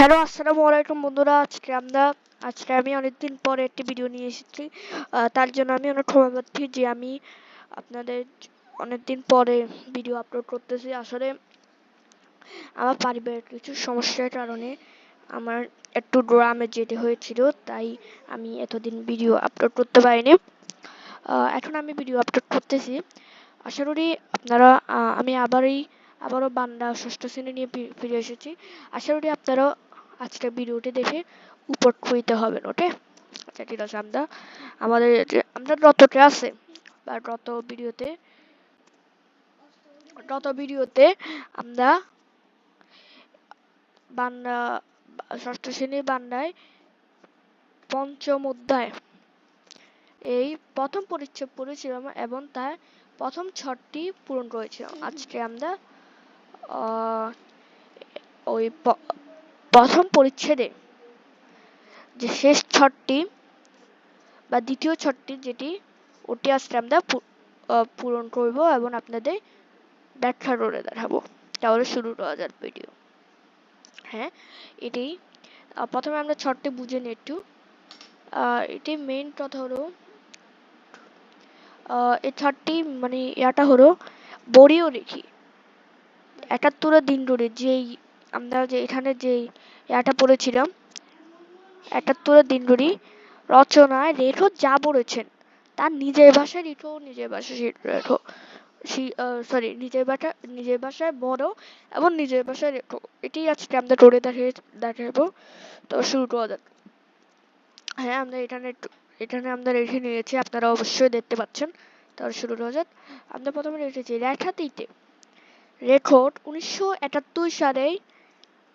Hello, আসসালামু আলাইকুম বন্ধুরা। আজকে আমি অনেকদিন পরে একটি ভিডিও নিয়ে এসেছি। তার জন্য আমি অনেক ক্ষমা প্রার্থী যে আমি আপনাদের অনেকদিন পরে ভিডিও আপলোড করতেছি। আসলে আমার পারিবারিক কিছু সমস্যার কারণে আমার একটু গ্রামে যেতে হয়েছিল, তাই আমি এতদিন ভিডিও আপলোড করতে পারিনি। এখন আমি ভিডিও আপলোড করতেছি। আশা করি আপনারা আমি আবারও বান্দা ষষ্ঠ শ্রেণী নিয়ে ফিরে এসেছি। আশা করি আপনারা আজকের ভিডিওটি দেখে উপকৃত হবেন। ওকে, আচ্ছা ঠিক আছে। আমরা গত ক্লাসে বা গত ভিডিওতে আমরা বান্দা ষষ্ঠ শ্রেণীর বান্দায় পঞ্চম অধ্যায় এই প্রথম পরিচ্ছেদ পড়েছিলাম এবং তার প্রথম ছকটি পূরণ করেছিলাম। আজকে আমরা ওই প্রথম পরিচ্ছেদে যে শেষ ছকটি বা দ্বিতীয় ছকটি ওটি আজকে আমরা পূরণ করব এবং আপনাদের ব্যাখ্যা করে দেখাবো। তাহলে শুরু করা যাক ভিডিও। হ্যাঁ, এটি প্রথমে আমরা ছকটি বুঝে নিই একটু। এটি মেইন কথা হলো, এই ছকটি মানে এটা হলো বড়িও রেখি 71 দিন ধরে আমরা এখানে এটা পড়েছিলাম। 71 দিন ধরে রচনায় লেখক যা বলেছেন তার নিজের ভাষায় লেখো, নিজের ভাষায় বড় এবং নিজের ভাষায় লেখো। এটি আজকে আমরা করে দেখাবো। তো শুরু করা যাক। হ্যাঁ, এখানে আমরা রেখে নিয়েছি, আপনারা অবশ্যই দেখতে পাচ্ছেন। তাহলে শুরু করা যাক। আমরা প্রথমে রেখেছি লেখাটিতে লেখক 1971 সালে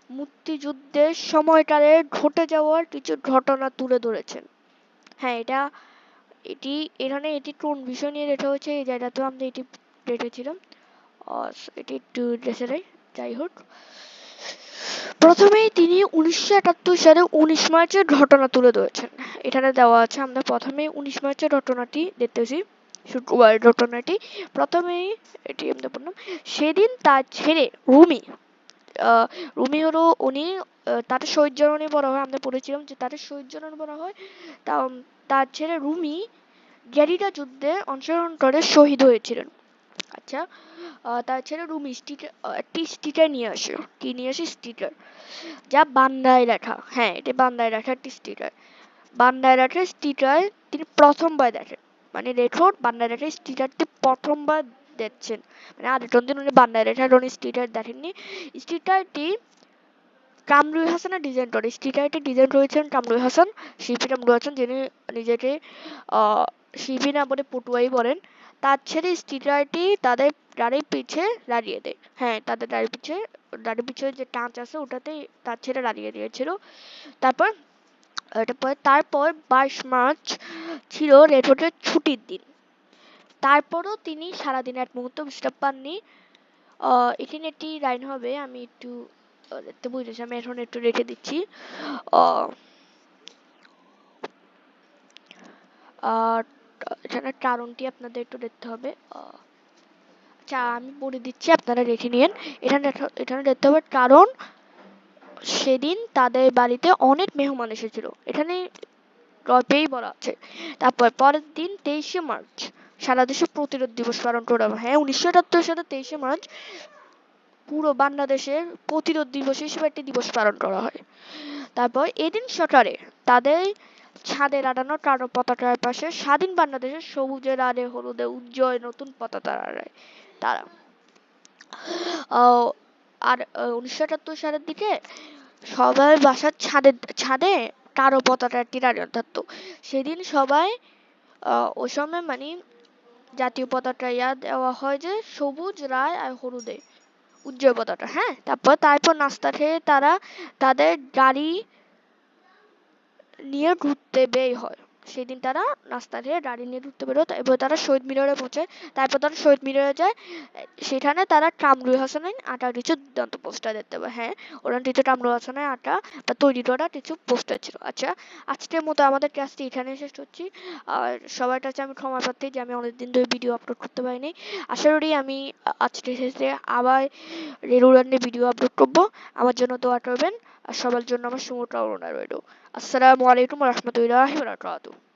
মুক্তিযুদ্ধের সময়কালে ঘটে যাওয়ার কিছু ঘটনা তুলে ধরেছেন। হ্যাঁ, এটি কোন বিষয় নিয়ে লেখা হয়েছে এই জায়গাতেও আমরা এটি রেখেছিলাম। এটি একটু দেখে নেই। যাই হোক, প্রথমেই তিনি 1971 সালে 19 মার্চের ঘটনা তুলে ধরেছেন। এখানে দেওয়া আছে, আমরা প্রথমেই 19 মার্চের ঘটনাটি দেখতেছি। শুক্রবার ঘটনাটি প্রথমেই এটি আমরা বললাম। সেদিন তার ছেলে রুমি হলো উনি, তাদের শহীদ জননী বলা হয়। আমরা পড়েছিলাম যে তাদের শহীদ জননী বলা হয়। তার ছেলে রুমি গেরিলা যুদ্ধে অংশগ্রহণ করে শহীদ হয়েছিলেন। আচ্ছা, তার ছেলে রুমি একটি স্টিকার নিয়ে আসে। কি নিয়ে আসে? স্টিকার, যা বান্দায় লেখা। হ্যাঁ, এটা বান্দায় লেখা একটি স্টিকার। বান্দায় লেখা স্টিকার তিনি প্রথমবার দেখেন, মানে লেখক বান্দায় লেখা স্টিকারটি প্রথমবার দেখছেন। মানে আরেকজন দিন উনি বান্দায় লেখা স্টিকার দেখেননি। স্টিকারটি কামরুল হাসানের ডিজাইন করে। স্টিকারটি ডিজাইন করেছেন কামরুল হাসান, শিল্পী কামরুল হাসান, যিনি নিজেকে শিল্পী না বলে পটুয়াই বলেন। তার ছেলে স্টিকারটি তাদের গাড়ির পিছে লাগিয়ে দেয়। হ্যাঁ, তাদের গাড়ির পিছে যে টাচ আছে ওটাতে তার ছেলে লাগিয়ে দিয়েছিল। তারপর 22 মার্চ ছিল লেখকের ছুটির দিন। তারপরও তিনি সারাদিন এক মুহূর্ত বিশ্রাম পাননি। এখানে একটি লাইন হবে, আমি একটু দেখতে বুঝেছি, আমি এখন একটু রেখে দিচ্ছি। এখানে কারণটি আপনাদের একটু দেখতে হবে। আচ্ছা, আমি বলে দিচ্ছি, আপনারা রেখে নিন। এখানে দেখতে হবে কারণ সেদিন তাদের বাড়িতে অনেক মেহমান এসেছিল। এখানে গল্পেই বলা আছে। তারপর পরের দিন 23 মার্চ সারা দেশে প্রতিরোধ দিবস পালন করা হয়। হ্যাঁ, 1971 সালে 23 মার্চ পুরো বাংলাদেশের প্রতিরোধ দিবস হিসেবে একটি দিবস পালন করা হয়। তারপর এদিন সকালে তাদের ছাদে লাগানো কালো পতাকার পাশে স্বাধীন বাংলাদেশের সবুজে লালে হলুদে উজ্জ্বল নতুন পতাকা লড়ায় তারা। আর 1971 সালের দিকে সবার বাসার ছাদে কালো পতাকা একটি লাগানো থাকতো। সেদিন সবাই ওই সময় মানে জাতীয় পতাকা দেওয়া হয় যে সবুজ লাল আর হলুদে উজ্জ্বল পতাকা। হ্যাঁ, তারপর নাস্তা খেয়ে তারা তাদের গাড়ি নিয়ে ঘুরতে বের হয়। সেদিন তারা নাস্তা খেয়ে গাড়ি নিয়ে ঘুরতে বের হয়। এবার তারা শহীদ মিনারে পৌঁছায়। তারপর তারা শহীদ মিনারে যায়। সেখানে তারা কামরুল হাসানের আঁকা কিছু দুর্দান্ত পোস্টার দেখতে পায়। হ্যাঁ, ওরা কিছু কামরুল হাসানের আঁকা বা তৈরি করা কিছু পোস্টার ছিল। আচ্ছা, আজকের মতো আমাদের ক্লাসটি এখানে শেষ করছি। আর সবার কাছে আমি ক্ষমা প্রার্থী যে আমি অনেকদিন ধরে ভিডিও আপলোড করতে পারিনি। আশা করি আমি আজকে শেষে আবার রেগুলার ভিডিও আপলোড করবো। আমার জন্য দোয়া করবেন। আর সবার জন্য আমার শুভকামনা রইল। আসসালামু আলাইকুম রহমতুল্লাহি ওয়া বারাকাতুহু।